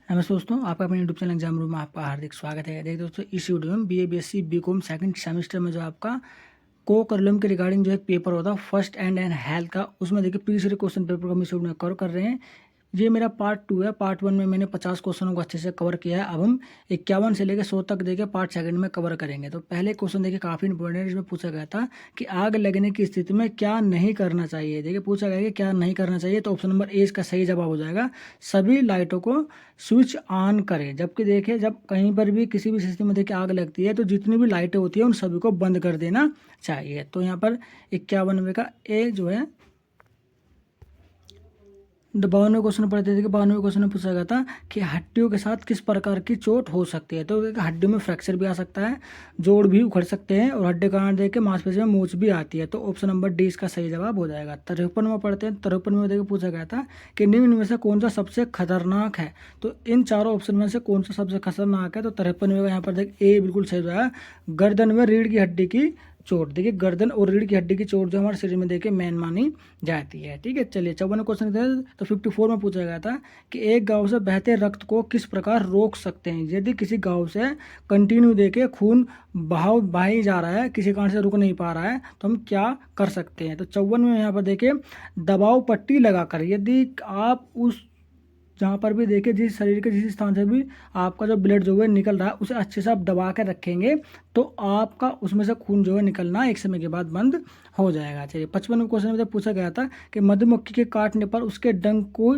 नमस्ते दोस्तों, आपका अपने यूट्यूब चैनल एग्जाम रूम में आपका हार्दिक स्वागत है। देखिए दोस्तों, इस वीडियो में BA BSc BCom second semester में जो आपका को करिकुलम के रिगार्डिंग जो एक पेपर होता है फर्स्ट एंड हेल्थ का, उसमें देखिए प्रीवियस क्वेश्चन पेपर को हम इस वीडियो में कवर कर रहे हैं। ये मेरा पार्ट 2 है। पार्ट 1 में मैंने 50 क्वेश्चनों को अच्छे से कवर किया है। अब हम 51 से लेकर 100 तक देखिए पार्ट सेकंड में कवर करेंगे। तो पहले क्वेश्चन देखिए काफ़ी इंपॉर्टेंट है। इसमें पूछा गया था कि आग लगने की स्थिति में क्या नहीं करना चाहिए। देखिए पूछा गया कि क्या नहीं करना चाहिए, तो ऑप्शन नंबर ए इसका सही जवाब हो जाएगा, सभी लाइटों को स्विच ऑन करें। जबकि देखिए जब कहीं पर भी किसी भी स्थिति में देखिए आग लगती है तो जितनी भी लाइटें होती है उन सभी को बंद कर देना चाहिए। तो यहाँ पर 51वें का ए जो है। 52वें क्वेश्चन पढ़ते थे कि 52वें क्वेश्चन में पूछा गया था कि हड्डियों के साथ किस प्रकार की चोट हो सकती है। तो हड्डियों में फ्रैक्चर भी आ सकता है, जोड़ भी उखड़ सकते हैं और हड्डी काट देके मांसपेशी में मूंछ भी आती है। तो ऑप्शन नंबर डी इसका सही जवाब हो जाएगा। 53 में पढ़ते हैं। 53 में देखिए पूछा गया था कि निम्न में से कौन सा सबसे खतरनाक है। तो इन चारों ऑप्शन में से कौन सा सबसे खतरनाक है, तो 53 में यहाँ पर देखिए ए बिल्कुल सही हो जाएगा, गर्दन में रीढ़ की हड्डी की चोट। देखिए गर्दन और रीढ़ की हड्डी की चोट जो हमारे शरीर में देखिए मेन मानी जाती है। ठीक है, चलिए 54 क्वेश्चन तो 54 में पूछा गया था कि एक गांव से बहते रक्त को किस प्रकार रोक सकते हैं। यदि किसी गांव से कंटिन्यू देके खून बहा जा रहा है, किसी कारण से रुक नहीं पा रहा है, तो हम क्या कर सकते हैं। तो 54 में यहाँ पर देखिए दबाव पट्टी लगाकर, यदि आप उस जहाँ पर भी देखिए जिस शरीर के जिस स्थान से भी आपका जो ब्लड जो है निकल रहा है उसे अच्छे से आप दबा कर रखेंगे तो आपका उसमें से खून जो है निकलना एक समय के बाद बंद हो जाएगा। चलिए 55वें क्वेश्चन में पूछा गया था कि मधुमक्खी के काटने पर उसके डंक को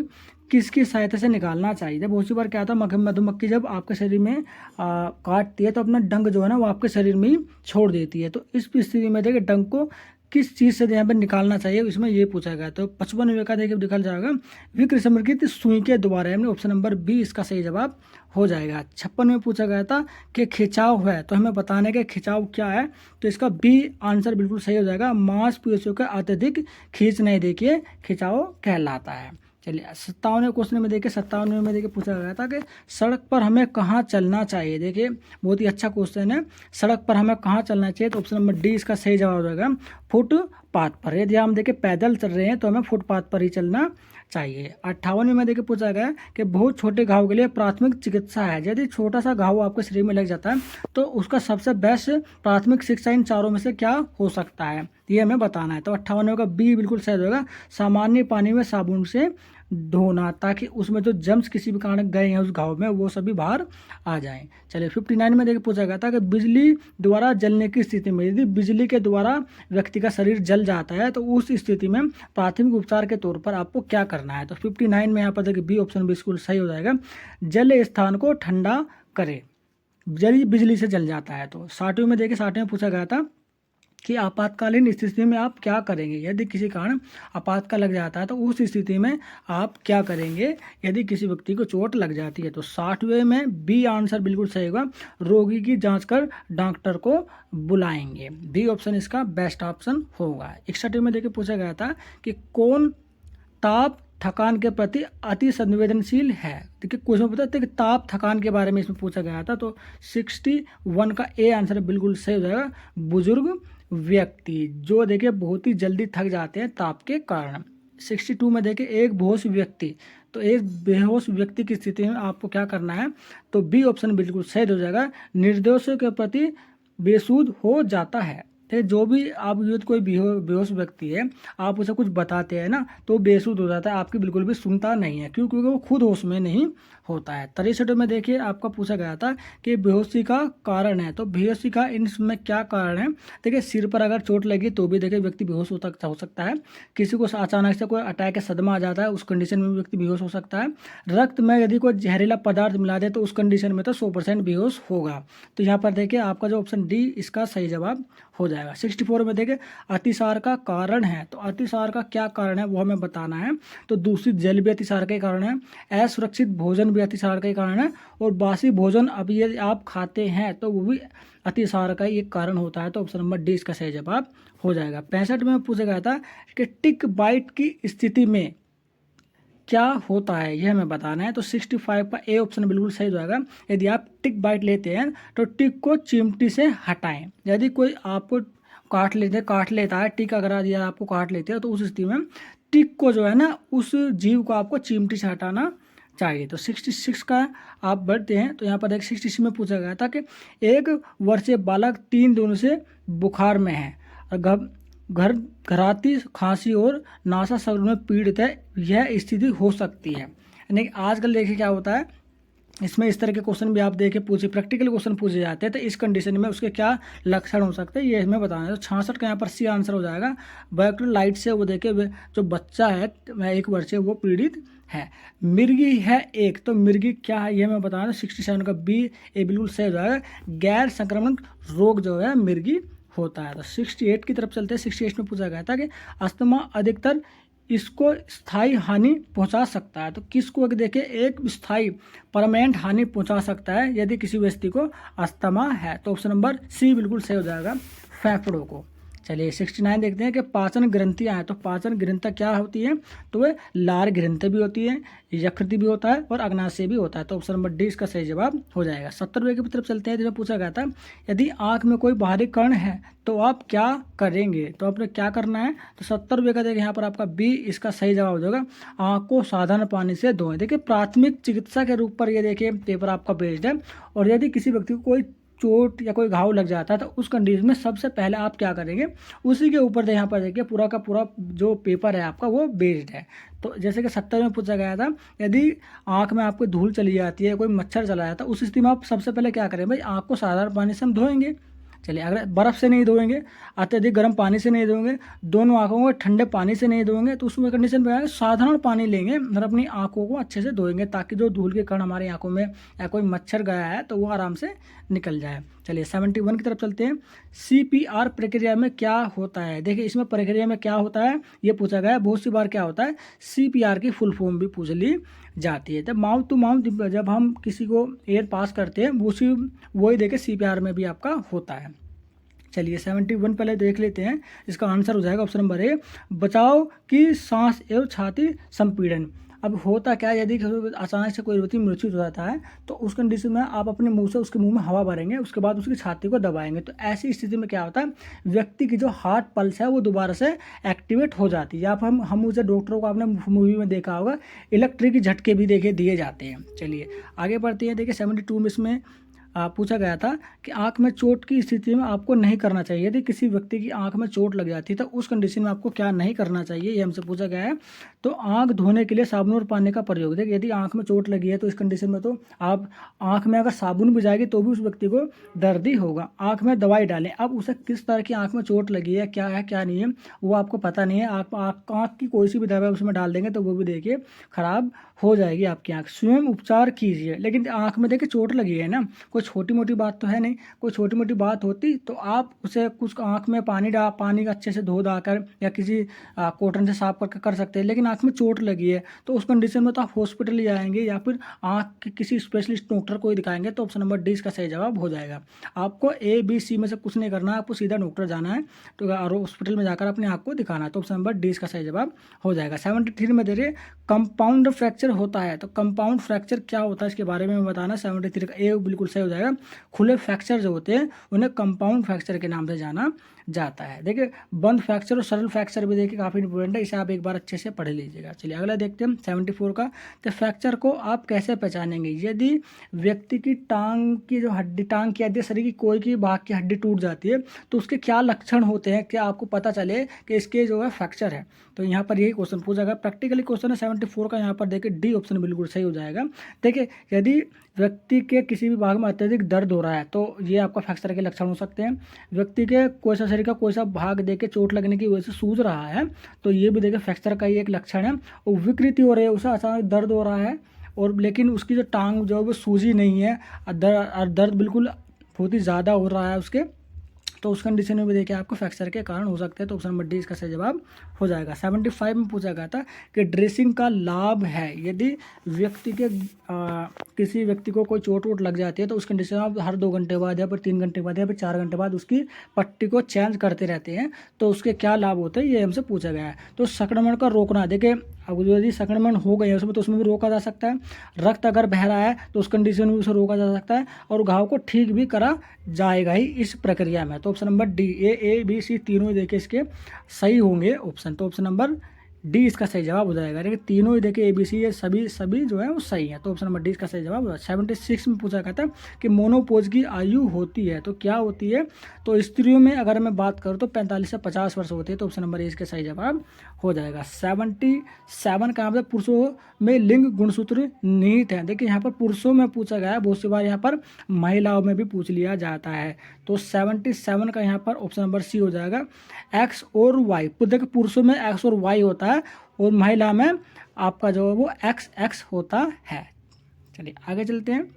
किसकी सहायता से निकालना चाहिए। जब बहुत सी बार क्या था, मधुमक्खी जब आपके शरीर में काटती है तो अपना डंक जो है ना वो आपके शरीर में ही छोड़ देती है। तो इस स्थिति में देखिए डंक को किस चीज़ से यहाँ पर निकालना चाहिए, इसमें ये पूछा गया। तो 55वें का देखिए निकल जाएगा विकृत सुई के द्वारा, यानी ऑप्शन नंबर बी इसका सही जवाब हो जाएगा। 56 में पूछा गया था कि खिंचाव है, तो हमें बताने के खिंचाव क्या है, तो इसका बी आंसर बिल्कुल सही हो जाएगा, मांसपेशियों का अत्यधिक खींचना देखिए खिंचाव कहलाता है। चलिए 57वें क्वेश्चन में देखिए 57वें में देखिए पूछा गया था कि सड़क पर हमें कहाँ चलना चाहिए। देखिए बहुत ही अच्छा क्वेश्चन है, सड़क पर हमें कहाँ चलना चाहिए, तो ऑप्शन नंबर डी इसका सही जवाब हो जाएगा, फुटपाथ पर। यदि हम देखिए पैदल चल रहे हैं तो हमें फुटपाथ पर ही चलना चाहिए। 58वें में देखिए पूछा गया कि बहुत छोटे घाव के लिए प्राथमिक चिकित्सा है। यदि छोटा सा घाव आपके शरीर में लग जाता है तो उसका सबसे बेस्ट प्राथमिक शिक्षा इन चारों में से क्या हो सकता है, ये हमें बताना है। तो 58वें का बी बिल्कुल सही होगा, सामान्य पानी में साबुन से धोना, ताकि उसमें जो जम्स किसी भी कारण गए हैं उस घाव में वो सभी बाहर आ जाएं। चलिए 59 में देखिए पूछा गया था कि बिजली द्वारा जलने की स्थिति में, यदि बिजली के द्वारा व्यक्ति का शरीर जल जाता है तो उस स्थिति में प्राथमिक उपचार के तौर पर आपको क्या करना है। तो 59 में यहाँ पर देखिए बी ऑप्शन बिल्कुल सही हो जाएगा, जल स्थान को ठंडा करे। जल बिजली से जल जाता है। तो 60वें में देखिए 60वें में पूछा गया था कि आपातकालीन स्थिति में आप क्या करेंगे। यदि किसी कारण आपातकाल लग जाता है तो उस स्थिति में आप क्या करेंगे यदि किसी व्यक्ति को चोट लग जाती है। तो 60वें में बी आंसर बिल्कुल सही होगा, रोगी की जांच कर डॉक्टर को बुलाएंगे। बी ऑप्शन इसका बेस्ट ऑप्शन होगा। 61वें में देखिए पूछा गया था कि कौन ताप थकान के प्रति अति संवेदनशील है। देखिए क्वेश्चन पता है कि ताप थकान के बारे में इसमें पूछा गया था। तो 61 का ए आंसर बिल्कुल सही हो जाएगा, बुजुर्ग व्यक्ति जो देखिए बहुत ही जल्दी थक जाते हैं ताप के कारण। 62 में देखिए एक बेहोश व्यक्ति, तो एक बेहोश व्यक्ति की स्थिति में आपको क्या करना है, तो बी ऑप्शन बिल्कुल सही हो जाएगा, निर्दोषों के प्रति बेसुध हो जाता है। तो जो भी आप यदि कोई बेहोश व्यक्ति है आप उसे कुछ बताते हैं ना तो बेसुध हो जाता है, आपकी बिल्कुल भी सुनता नहीं है, क्योंकि वो खुद होश में नहीं होता है। 63 में देखिए आपका पूछा गया था कि बेहोशी का कारण है। तो बेहोशी का इनमें क्या कारण है, देखिए सिर पर अगर चोट लगी तो भी देखिए व्यक्ति बेहोश हो सकता है, किसी को अचानक से कोई अटैक या सदमा आ जाता है उस कंडीशन में व्यक्ति बेहोश हो सकता है, रक्त में यदि कोई जहरीला पदार्थ मिला दे तो उस कंडीशन में तो 100% बेहोश होगा। तो यहाँ पर देखिए आपका जो ऑप्शन डी इसका सही जवाब हो जाएगा। 64 में देखिए अतिसार का कारण है। तो अतिसार का क्या कारण है वो हमें बताना है। तो दूषित जल भी अतिसार का कारण है, असुरक्षित भोजन भी अतिसार का कारण है, और बासी भोजन अब ये आप खाते हैं तो वो भी अतिसार का एक कारण होता है। तो ऑप्शन नंबर डी इसका सही जवाब हो जाएगा। 65 में पूछा गया था कि टिक बाइट की स्थिति में क्या होता है, यह हमें बताना है। तो 65 का ए ऑप्शन बिल्कुल सही हो जाएगा, यदि आप टिक बाइट लेते हैं तो टिक को चिमटी से हटाएं। यदि कोई आपको काट लेता है, टिक अगर यदि आपको काट लेते हैं तो उस स्थिति में टिक को जो है ना उस जीव को आपको चिमटी से हटाना चाहिए। तो 66 का आप बढ़ते हैं तो यहाँ पर एक 66 में पूछा गया था कि 1 वर्षीय बालक 3 दिनों से बुखार में है और घर घराती खांसी और नासा शरीर में पीड़ित है, यह स्थिति हो सकती है। यानी आजकल देखिए क्या होता है, इसमें इस तरह के क्वेश्चन भी आप देखे पूछे, प्रैक्टिकल क्वेश्चन पूछे जाते हैं, तो इस कंडीशन में उसके क्या लक्षण हो सकते हैं ये हमें बताना है। तो 66 का यहाँ पर सी आंसर हो जाएगा। इलेक्ट्रोलाइट से वो देखे जो बच्चा है 1 वर्षीय वो पीड़ित है। मिर्गी है एक, तो मिर्गी क्या है ये मैं बता रहा हूँ। 67 का बी ए बिल्कुल सही हो जाएगा। गैर संक्रमण रोग जो है मिर्गी होता है। तो 68 की तरफ चलते हैं। 68 में पूछा गया था कि अस्थमा अधिकतर इसको स्थायी हानि पहुंचा सकता है। तो किसको देखिए एक स्थायी परमानेंट हानि पहुंचा सकता है यदि किसी व्यक्ति को अस्थमा है। तो ऑप्शन नंबर सी बिल्कुल सही हो जाएगा, फेफड़ों को। चलिए 69 देखते हैं कि पाचन ग्रंथियां हैं। तो पाचन ग्रंथियां क्या होती है, तो वे लार ग्रंथि भी होती है, यकृत भी होता है और अग्नाशय भी होता है। तो ऑप्शन नंबर डी इसका सही जवाब हो जाएगा। 70वें की तरफ चलते हैं। जिसमें पूछा गया था यदि आंख में कोई बाहरी कण है तो आप क्या करेंगे। तो आपने क्या करना है, तो 70वें का देखिए यहाँ पर आपका बी इसका सही जवाब हो जाएगा, आंख को साधारण पानी से धोएं। देखिए प्राथमिक चिकित्सा के रूप पर ये देखिए पेपर आपका बेस्ड है। और यदि किसी व्यक्ति को कोई चोट या कोई घाव लग जाता है तो उस कंडीशन में सबसे पहले आप क्या करेंगे, उसी के ऊपर यहाँ पर देखिए पूरा का पूरा जो पेपर है आपका वो बेस्ड है। तो जैसे कि 70 में पूछा गया था यदि आंख में आपको धूल चली जाती है, कोई मच्छर चला जाता है, उस स्थिति में आप सबसे पहले क्या करें भाई, आंख को साधारण पानी से हम धोएंगे। चलिए अगर बर्फ़ से नहीं धोएंगे, अत्यधिक गर्म पानी से नहीं धोएंगे, दोनों आंखों को ठंडे पानी से नहीं धोएंगे, तो उसमें कंडीशन में आएगा साधारण पानी लेंगे और अपनी आंखों को अच्छे से धोएंगे ताकि जो धूल के कण हमारी आंखों में या कोई मच्छर गया है तो वो आराम से निकल जाए। चलिए 71 की तरफ चलते हैं। CPR प्रक्रिया में क्या होता है। देखिए इसमें प्रक्रिया में क्या होता है ये पूछा गया है। बहुत सी बार क्या होता है CPR की फुल फॉर्म भी पूछ ली जाती है। तो माउथ टू माउथ जब हम किसी को एयर पास करते हैं वही देखिए CPR में भी आपका होता है। चलिए 71 पहले देख लेते हैं। इसका आंसर हो जाएगा ऑप्शन नंबर ए, बचाव की सांस एवं छाती संपीड़न। अब होता क्या है, यदि अचानक से कोई व्यक्ति मूर्छित हो जाता है तो उस कंडीशन में आप अपने मुंह से उसके मुंह में हवा भरेंगे, उसके बाद उसकी छाती को दबाएंगे। तो ऐसी स्थिति में क्या होता है, व्यक्ति की जो हार्ट पल्स है वो दोबारा से एक्टिवेट हो जाती है। या फिर हम उसे डॉक्टरों को आपने मूवी में देखा होगा इलेक्ट्रिक झटके भी देखे दिए जाते हैं। चलिए आगे बढ़ते हैं। देखिए 72 में इसमें पूछा गया था कि आंख में चोट की स्थिति में आपको नहीं करना चाहिए। यदि किसी व्यक्ति की आंख में चोट लग जाती है तो उस कंडीशन में आपको क्या नहीं करना चाहिए, ये हमसे पूछा गया है। तो आंख धोने के लिए साबुन और पानी का प्रयोग। देखिए यदि आंख में चोट लगी है तो इस कंडीशन में तो आप आंख में अगर साबुन भी जाएगी तो भी उस व्यक्ति को दर्द ही होगा। आंख में दवाई डालें। अब उसे किस तरह की आंख में चोट लगी है क्या नहीं है वो आपको पता नहीं है। आप आंख की कोई सी भी दवाई उसमें डाल देंगे तो वो भी देखिए खराब हो जाएगी आपकी आंख। स्वयं उपचार कीजिए। लेकिन आंख में देखिए चोट लगी है ना, कोई छोटी मोटी बात तो है नहीं। कोई छोटी मोटी बात होती तो आप उसे कुछ आंख में पानी का अच्छे से धो धाकर या किसी कॉटन से साफ करके कर सकते हैं। लेकिन आंख में चोट लगी है तो उस कंडीशन में तो आप हॉस्पिटल ही जाएंगे या फिर आंख के किसी स्पेशलिस्ट डॉक्टर को ही दिखाएंगे। तो ऑप्शन नंबर डी इसका सही जवाब हो जाएगा। आपको A B C में से कुछ नहीं करना है, आपको सीधा डॉक्टर जाना है तो हॉस्पिटल में जाकर अपने आंख को दिखाना है। तो ऑप्शन नंबर डी इसका सही जवाब हो जाएगा। 73 में दे रहे कंपाउंड फ्रैक्चर होता है। तो कंपाउंड फ्रैक्चर क्या होता है इसके बारे में बताना। 73 का ए बिल्कुल सही हो जाएगा। खुले फ्रैक्चर जो होते हैं उन्हें कंपाउंड फ्रैक्चर के नाम से जाना जाता है। देखिए बंद फ्रैक्चर और सरल फ्रैक्चर भी देखिए काफ़ी इंपॉर्टेंट है, इसे आप एक बार अच्छे से पढ़ लीजिएगा। चलिए अगला देखते हैं 74 का। तो फ्रैक्चर को आप कैसे पहचानेंगे। यदि व्यक्ति की टांग की जो हड्डी, टांग की हड्डी, शरीर की कोई की भाग की हड्डी टूट जाती है तो उसके क्या लक्षण होते हैं, क्या आपको पता चले कि इसके जो है फ्रैक्चर है। तो यहाँ पर यही क्वेश्चन पूछा गया, प्रैक्टिकली क्वेश्चन है 74 का। यहाँ पर देखिए डी ऑप्शन बिल्कुल सही हो जाएगा। देखिए यदि व्यक्ति के किसी भी भाग में अत्यधिक दर्द हो रहा है तो ये आपका फ्रैक्चर के लक्षण हो सकते हैं। व्यक्ति के कोई सा शरीर का कोई सा भाग देके चोट लगने की वजह से सूज रहा है तो ये भी देखिए फ्रैक्चर का ही एक लक्षण है। और विकृति हो रही है, उसे अचानक दर्द हो रहा है और लेकिन उसकी जो टांग जो है वो सूजी नहीं है, दर्द बिल्कुल बहुत ही ज़्यादा हो रहा है उसके, तो उस कंडीशन में भी देखिए आपको फ्रैक्चर के कारण हो सकते हैं। तो ऑप्शन नंबर डी इसका सही जवाब हो जाएगा। 75 में पूछा गया था कि ड्रेसिंग का लाभ है। यदि व्यक्ति के किसी व्यक्ति को कोई चोट वोट लग जाती है तो उस कंडीशन में आप हर 2 घंटे बाद या फिर 3 घंटे बाद या फिर 4 घंटे बाद उसकी पट्टी को चेंज करते रहते हैं। तो उसके क्या लाभ होते हैं ये हमसे पूछा गया है। तो संक्रमण का रोकना, देखिए अब यदि संक्रमण हो गए उसमें तो उसमें भी रोका जा सकता है। रक्त अगर बह रहा है तो उस कंडीशन में उसे रोका जा सकता है और घाव को ठीक भी करा जाएगा ही इस प्रक्रिया में। तो option number D, A B C तीनों देखिए इसके सही होंगे ऑप्शन। तो ऑप्शन नंबर डी इसका सही जवाब हो जाएगा। देखिए तीनों ही देखिए ABC ये सभी जो है वो सही है, तो ऑप्शन नंबर डी इसका सही जवाब होगा। 76 में पूछा गया था कि मोनोपोज की आयु होती है तो क्या होती है, तो स्त्रियों में अगर मैं बात करूँ तो 45 से 50 वर्ष होती है, तो ऑप्शन नंबर ए इसका सही जवाब हो जाएगा। 77 का मतलब पुरुषों में लिंग गुणसूत्र निहित है। देखिए यहाँ पर पुरुषों में पूछा गया है, बहुत सी बार यहाँ पर महिलाओं में भी पूछ लिया जाता है, तो 77 का यहाँ पर ऑप्शन नंबर सी हो जाएगा, एक्स और वाई। तो देखिए पुरुषों में एक्स और वाई होता है और महिला में आपका जो है वो एक्स होता है। चलिए आगे चलते हैं।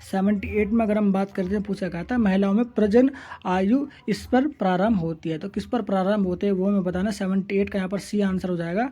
78 में अगर हम बात करते हैं, पूछा गया था महिलाओं में प्रजनन आयु इस पर प्रारंभ होती है, तो किस पर प्रारंभ होते हैं वो हमें बताना। 78 का यहाँ पर सी आंसर हो जाएगा,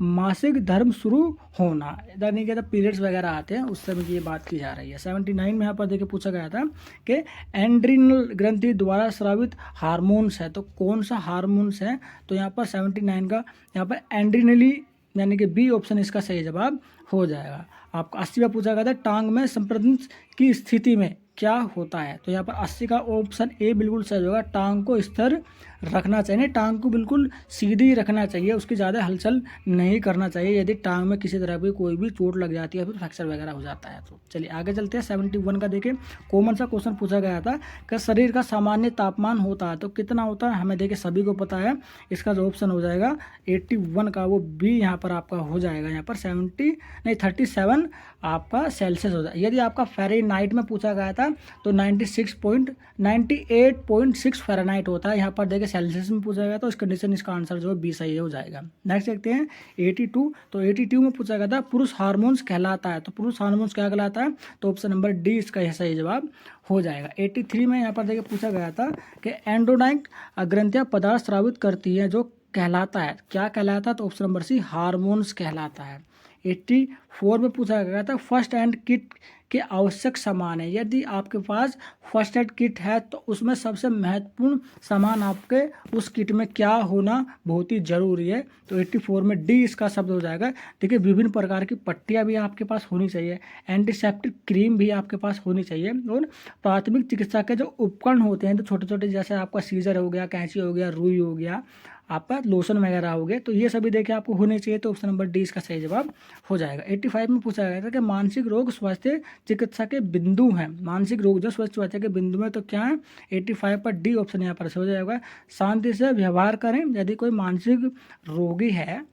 मासिक धर्म शुरू होना, इधर नहीं कहता पीरियड्स वगैरह आते हैं उस समय की ये बात की जा रही है। 79 में यहाँ पर देखिए पूछा गया था कि एंड्रिनल ग्रंथि द्वारा स्रावित हार्मोन्स है, तो कौन सा हार्मोन्स है, तो यहाँ पर 79 का यहाँ पर एंड्रिनली यानी कि बी ऑप्शन इसका सही जवाब हो जाएगा। आपका 80 में पूछा गया था टांग में संप्रदन की स्थिति में क्या होता है, तो यहाँ पर 80 का ऑप्शन ए बिल्कुल सही होगा। टांग को स्थिर रखना चाहिए, टांग को बिल्कुल सीधी रखना चाहिए, उसकी ज़्यादा हलचल नहीं करना चाहिए। यदि टांग में किसी तरह की कोई भी चोट लग जाती है फिर फ्रैक्चर वगैरह हो जाता है। तो चलिए आगे चलते हैं। 71 का देखिए कॉमन सा क्वेश्चन पूछा गया था कि शरीर का सामान्य तापमान होता है तो कितना होता है, हमें देखिए सभी को पता है, इसका जो ऑप्शन हो जाएगा 81 का वो बी यहाँ पर आपका हो जाएगा। यहाँ पर 37 आपका सेल्सियस हो जाएगा। यदि आपका फ़ारेनहाइट में पूछा गया था तो 98.6 फ़ारेनहाइट होता है। यहाँ पर देखिए सेल्सियस में पूछा गया तो इस कंडीशन इसका आंसर जो है बी सही हो जाएगा। नेक्स्ट देखते हैं 82, तो 82 में पूछा गया था पुरुष हार्मोन्स कहलाता है, तो पुरुष हार्मोन्स क्या कहलाता है, तो ऑप्शन नंबर डी इसका सही जवाब हो जाएगा। 83 में यहाँ पर देखिए पूछा गया था कि एंडोडाइन ग्रंथियां पदार्थ स्रावित करती है जो कहलाता है, क्या कहलाता है, तो ऑप्शन नंबर सी हार्मोन्स कहलाता है। 84 में पूछा गया था फर्स्ट एड किट के आवश्यक सामान है, यदि आपके पास फर्स्ट एड किट है तो उसमें सबसे महत्वपूर्ण सामान आपके उस किट में क्या होना बहुत ही जरूरी है, तो 84 में डी इसका शब्द हो जाएगा। देखिए विभिन्न प्रकार की पट्टियां भी आपके पास होनी चाहिए, एंटीसेप्टिक क्रीम भी आपके पास होनी चाहिए, और प्राथमिक चिकित्सा के जो उपकरण होते हैं तो छोटे छोटे जैसे आपका सीजर हो गया, कैंची हो गया, रुई हो गया, आपका लोशन वगैरह हो गए, तो ये सभी देखिए आपको होने चाहिए, तो ऑप्शन नंबर डी इसका सही जवाब हो जाएगा। 85 में पूछा गया था कि मानसिक रोग स्वास्थ्य चिकित्सा के बिंदु हैं, मानसिक रोग जो स्वास्थ्य के बिंदु में, तो क्या है 85 पर डी ऑप्शन यहाँ पर हो जाएगा। शांति से व्यवहार करें, यदि कोई मानसिक रोगी है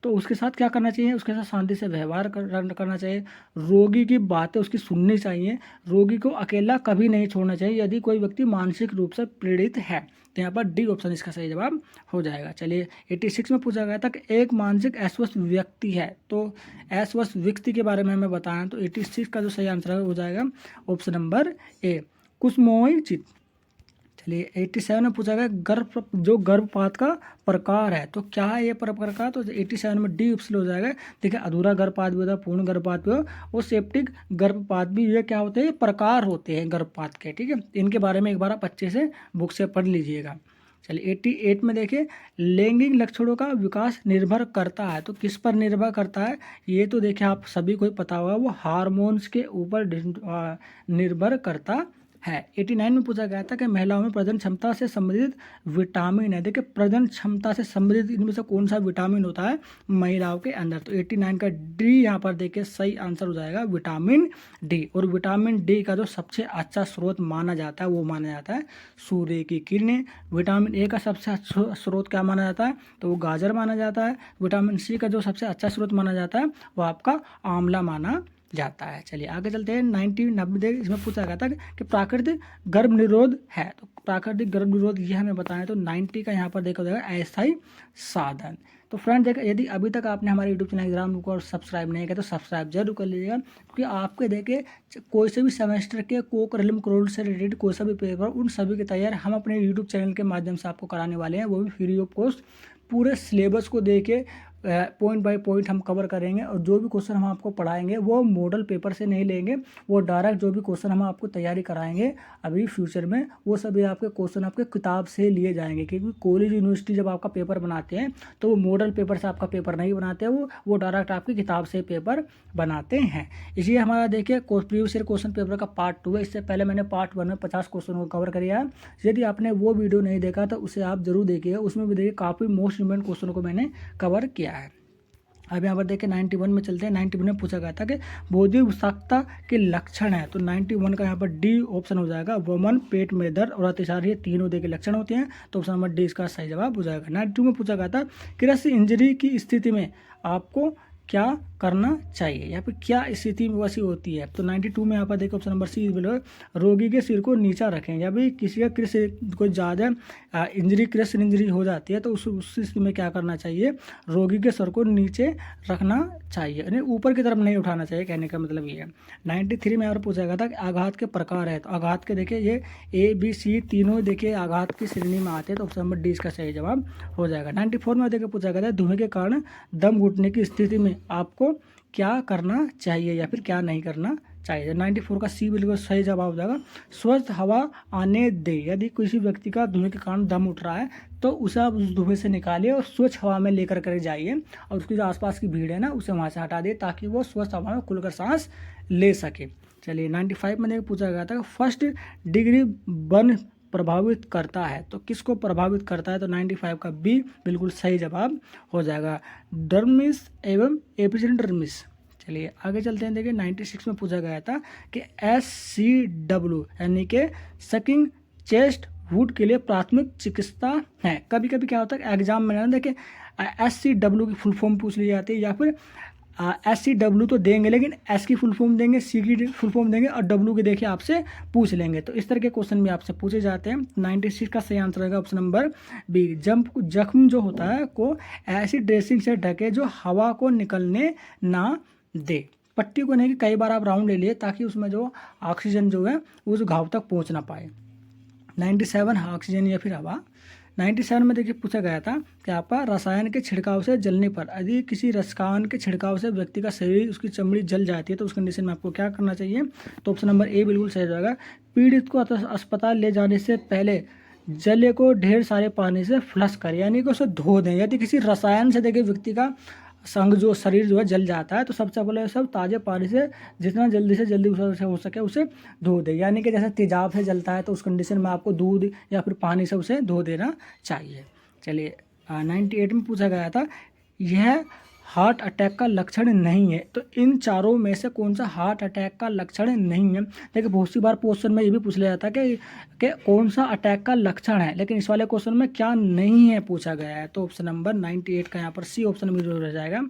तो उसके साथ क्या करना चाहिए, उसके साथ शांति से व्यवहार करना चाहिए, रोगी की बातें उसकी सुननी चाहिए, रोगी को अकेला कभी नहीं छोड़ना चाहिए यदि कोई व्यक्ति मानसिक रूप से पीड़ित है, तो यहाँ पर डी ऑप्शन इसका सही जवाब हो जाएगा। चलिए 86 में पूछा गया था कि एक मानसिक अस्वस्थ व्यक्ति है, तो अस्वस्थ व्यक्ति के बारे में हमें बताएं, तो 86 का जो सही आंसर हो जाएगा ऑप्शन नंबर ए कुसुमोई चित्त। चलिए 87 में पूछा गया जो गर्भपात का प्रकार है, तो क्या है ये प्रकार, तो 87 में डी ऑप्शन हो जाएगा। देखिए अधूरा गर्भपात भी होता है, पूर्ण गर्भपात भी हो और सेप्टिक गर्भपात भी, ये क्या होते हैं, प्रकार होते हैं गर्भपात के, ठीक है। इनके बारे में एक बार आप अच्छे से बुक से पढ़ लीजिएगा। चलिए 88 में देखिए लैंगिक लक्षणों का विकास निर्भर करता है, तो किस पर निर्भर करता है, ये तो देखिए आप सभी को ही पता होगा, वो हार्मोन्स के ऊपर निर्भर करता है। 89 में पूछा गया था कि महिलाओं में प्रजनन क्षमता से संबंधित विटामिन है, देखिए प्रजनन क्षमता से संबंधित इनमें से कौन सा विटामिन होता है महिलाओं के अंदर, तो 89 का डी यहाँ पर देखिए सही आंसर हो जाएगा विटामिन डी। और विटामिन डी का जो सबसे अच्छा स्रोत माना जाता है वो माना जाता है सूर्य की किरणें। विटामिन ए का सबसे अच्छा स्रोत क्या माना जाता है, तो वो गाजर माना जाता है। विटामिन सी का जो सबसे अच्छा स्रोत माना जाता है वो आपका आंवला माना जाता है। चलिए आगे चलते हैं। 90 इसमें पूछा गया था कि प्राकृतिक गर्भ निरोध है, तो प्राकृतिक गर्भ निरोध ये हमें बताएं, तो 90 का यहाँ पर देखा जाएगा अस्थायी साधन। तो फ्रेंड देखा, यदि अभी तक आपने हमारे यूट्यूब चैनल एग्जाम को सब्सक्राइब नहीं किया तो सब्सक्राइब जरूर कर लीजिएगा, क्योंकि आपके देखे कोई से भी सेमेस्टर के कोक रिलिम क्रोल से रिलेटेड कोई सा भी पेपर उन सभी की तैयारी हम अपने यूट्यूब चैनल के माध्यम से आपको कराने वाले हैं, वो भी फ्री ऑफ कॉस्ट। पूरे सिलेबस को देके पॉइंट बाय पॉइंट हम कवर करेंगे और जो भी क्वेश्चन हम आपको पढ़ाएंगे वो मॉडल पेपर से नहीं लेंगे, वो डायरेक्ट जो भी क्वेश्चन हम आपको तैयारी कराएंगे अभी फ्यूचर में वो सभी आपके क्वेश्चन आपके किताब से लिए जाएंगे। क्योंकि कॉलेज यूनिवर्सिटी जब आपका पेपर बनाते हैं तो वो मॉडल पेपर से आपका पेपर नहीं बनाते, वो डायरेक्ट आपकी किताब से पेपर बनाते हैं। इसलिए हमारा देखिए प्रीवियस ईयर क्वेश्चन पेपर का पार्ट 2 है। इससे पहले मैंने पार्ट 1 में 50 क्वेश्चन को कवर किया है। यदि आपने वो वीडियो नहीं देखा तो उसे आप जरूर देखिएगा, उसमें भी देखिए काफ़ी मोस्ट इंपॉर्टेंट क्वेश्चन को मैंने कवर किया है। अब यहाँ पर देखिए 91 में चलते हैं। 91 में पूछा गया था कि बौद्धिक विषाक्तता के लक्षण है, तो 91 का यहाँ पर डी ऑप्शन हो जाएगा। वमन, पेट में दर्द और अतिसार, ये तीनों देखिए लक्षण होते हैं, तो ऑप्शन नंबर डी इसका सही जवाब हो जाएगा। 92 में पूछा गया था कृषि इंजरी की स्थिति में आपको क्या करना चाहिए, या फिर क्या स्थिति वैसी होती है, तो 92 में यहाँ पर देखो ऑप्शन नंबर सी रोगी के सिर को नीचा रखें। या भी किसी का कृषि कोई ज़्यादा इंजरी कृषि इंजरी हो जाती है तो उस स्थिति में क्या करना चाहिए, रोगी के सर को नीचे रखना चाहिए, यानी ऊपर की तरफ नहीं उठाना चाहिए, कहने का मतलब ये है। 93 में और पूछा गया था कि आघात के प्रकार है, तो आघात के देखिए ये ABC तीनों देखिए आघात की श्रेणी में आते हैं, तो ऑप्शन नंबर डी इसका सही जवाब हो जाएगा। 94 में देखिए पूछा गया था धुएं के कारण दम घुटने की स्थिति में आपको क्या करना चाहिए या फिर क्या नहीं करना चाहिए। 94 का सी बिल्कुल सही जवाब हो जाएगा, स्वच्छ हवा आने दे। यदि किसी व्यक्ति का धुएं के कारण दम उठ रहा है तो उसे आप उस धुएं से निकालिए और स्वच्छ हवा में लेकर कर जाइए और उसकी जो आसपास की भीड़ है ना उसे वहाँ से हटा दिए ताकि वो स्वच्छ हवा में खुलकर सांस ले सके। चलिए 95 में पूछा गया था फर्स्ट डिग्री बर्न प्रभावित करता है, तो किसको प्रभावित करता है, तो 95 का बी बिल्कुल सही जवाब हो जाएगा, डर्मिस एवं एपिडर्मिस। चलिए आगे चलते हैं। देखिए 96 में पूछा गया था कि SCW यानी कि सकिंग चेस्ट वुड के लिए प्राथमिक चिकित्सा है। कभी कभी क्या होता है एग्जाम में ना देखिए SCW की फुल फॉर्म पूछ ली जाती है, या फिर SCW तो देंगे लेकिन S की फुल फॉर्म देंगे, C की फुल फॉर्म देंगे और W की देखिए आपसे पूछ लेंगे, तो इस तरह के क्वेश्चन भी आपसे पूछे जाते हैं। 96 का सही आंसर रहेगा ऑप्शन नंबर बी, जख्म जो होता है को ऐसी ड्रेसिंग से ढके जो हवा को निकलने ना दे। पट्टी को नहीं कि कई बार आप राउंड ले लिए ताकि उसमें जो ऑक्सीजन जो है उस घाव तक पहुंच ना पाए। 97 ऑक्सीजन या फिर हवा। 97 में देखिए पूछा गया था कि आपका रसायन के छिड़काव से जलने पर, यदि किसी रसायन के छिड़काव से व्यक्ति का शरीर उसकी चमड़ी जल जाती है तो उस कंडीशन में आपको क्या करना चाहिए, तो ऑप्शन नंबर ए बिल्कुल सही जाएगा, पीड़ित को अस्पताल ले जाने से पहले जले को ढेर सारे पानी से फ्लश करें, यानी कि उसे धो दें। यदि किसी रसायन से देखिए व्यक्ति का संग जो शरीर जो है जल जाता है तो सबसे पहले सब ताज़े पानी से जितना जल्दी से जल्दी उसे हो सके उसे धो दे, यानी कि जैसे तेजाब से जलता है तो उस कंडीशन में आपको दूध या फिर पानी से उसे धो देना चाहिए। चलिए 98 में पूछा गया था यह हार्ट अटैक का लक्षण नहीं है, तो इन चारों में से कौन सा हार्ट अटैक का लक्षण नहीं है। देखिए बहुत सी बार क्वेश्चन में ये भी पूछ लिया जाता है कि कौन सा अटैक का लक्षण है, लेकिन इस वाले क्वेश्चन में क्या नहीं है पूछा गया है, तो ऑप्शन नंबर 98 का यहाँ पर सी ऑप्शन में रह जाएगा।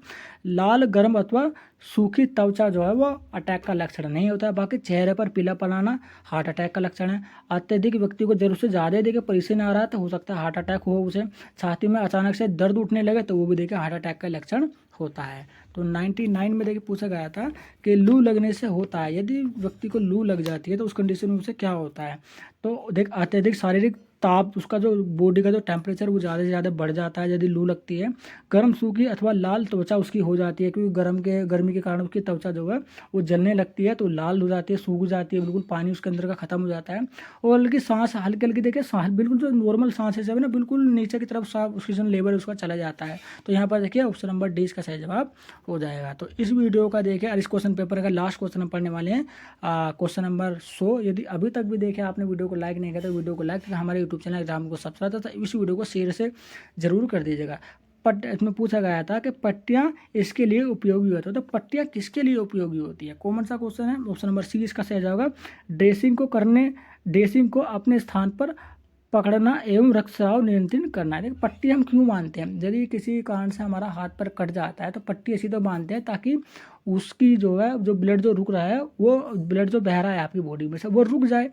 लाल गर्म अथवा सूखी त्वचा जो है वो अटैक का लक्षण नहीं होता है। बाकी चेहरे पर पीलापन आना हार्ट अटैक का लक्षण है। अत्यधिक व्यक्ति को जरूरत से ज़्यादा देखिए परेशानी आ रहा है तो हो सकता है हार्ट अटैक हो उसे। छाती में अचानक से दर्द उठने लगे तो वो भी देखिए हार्ट अटैक का लक्षण होता है। तो 99 में देखिए पूछा गया था कि लू लगने से होता है, यदि व्यक्ति को लू लग जाती है तो उस कंडीशन में उसे क्या होता है, तो देख अत्यधिक शारीरिक ताप, उसका जो बॉडी का जो टेम्परेचर वो ज़्यादा से ज़्यादा बढ़ जाता है यदि लू लगती है। गर्म सूखी अथवा लाल त्वचा उसकी हो जाती है, क्योंकि गर्मी के कारण उसकी त्वचा जो है वो जलने लगती है तो लाल हो जाती है, सूख जाती है, बिल्कुल पानी उसके अंदर का खत्म हो जाता है। और हल्की सांस हल्की हल्की देखिए सांस बिल्कुल जो नॉर्मल सांस है ना बिल्कुल नीचे की तरफ ऑक्सीजन लेवल उसका चला जाता है। तो यहाँ पर देखिए ऑप्शन नंबर डी इसका सही जवाब हो जाएगा। तो इस वीडियो का देखिए और इस क्वेश्चन पेपर का लास्ट क्वेश्चन हम पढ़ने वाले हैं क्वेश्चन नंबर 100। यदि अभी तक भी देखे आपने वीडियो को लाइक नहीं किया तो वीडियो को लाइक करके हमारे यूट्यूब चैनल एग्जाम को सब्सक्राइब था, इस वीडियो को शेयर से जरूर कर दीजिएगा। इसमें पूछा गया था कि पट्टियाँ इसके लिए उपयोगी होती है, तो पट्टियाँ किसके लिए उपयोगी होती है, कॉमन सा क्वेश्चन है। ऑप्शन नंबर सी इसका सही जाएगा, ड्रेसिंग को अपने स्थान पर पकड़ना एवं रक्तस्राव नियंत्रण करना है। पट्टी हम क्यों बांधते हैं, यदि किसी कारण से हमारा हाथ पर कट जाता है तो पट्टी ऐसी तो बांधते हैं ताकि उसकी जो है जो ब्लड जो रुक रहा है वो ब्लड जो बह रहा है आपकी बॉडी में से वो रुक जाए।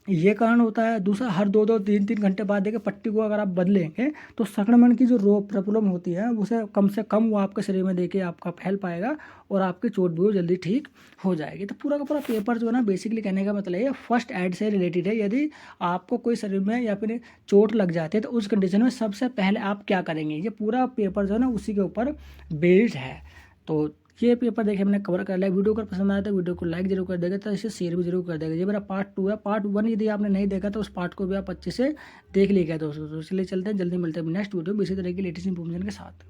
ये कारण होता है। दूसरा, हर 2-2 3-3 घंटे बाद देखिए पट्टी को अगर आप बदलेंगे तो संक्रमण की जो रोग प्रॉब्लम होती है उसे कम से कम वो आपके शरीर में देखिए आपका फैल पाएगा और आपकी चोट भी वो जल्दी ठीक हो जाएगी। तो पूरा का पूरा पेपर जो है ना, बेसिकली कहने का मतलब ये फर्स्ट एड से रिलेटेड है। यदि आपको कोई शरीर में या फिर चोट लग जाती है तो उस कंडीशन में सबसे पहले आप क्या करेंगे, ये पूरा पेपर जो है ना उसी के ऊपर बेस्ड है। तो ये पेपर देखिए हमने कवर कर लिया। वीडियो अगर पसंद आया तो वीडियो को लाइक जरूर कर देगा, तो इसे शेयर भी जरूर कर देगा। ये मेरा पार्ट 2 है। पार्ट 1 यदि आपने नहीं देखा तो उस पार्ट को भी आप अच्छे से देख लीजिएगा दोस्तों। तो चलिए चलते हैं, जल्दी मिलते हैं नेक्स्ट वीडियो में इसी तरह की लेटेस्ट इन्फॉर्मेशन के साथ।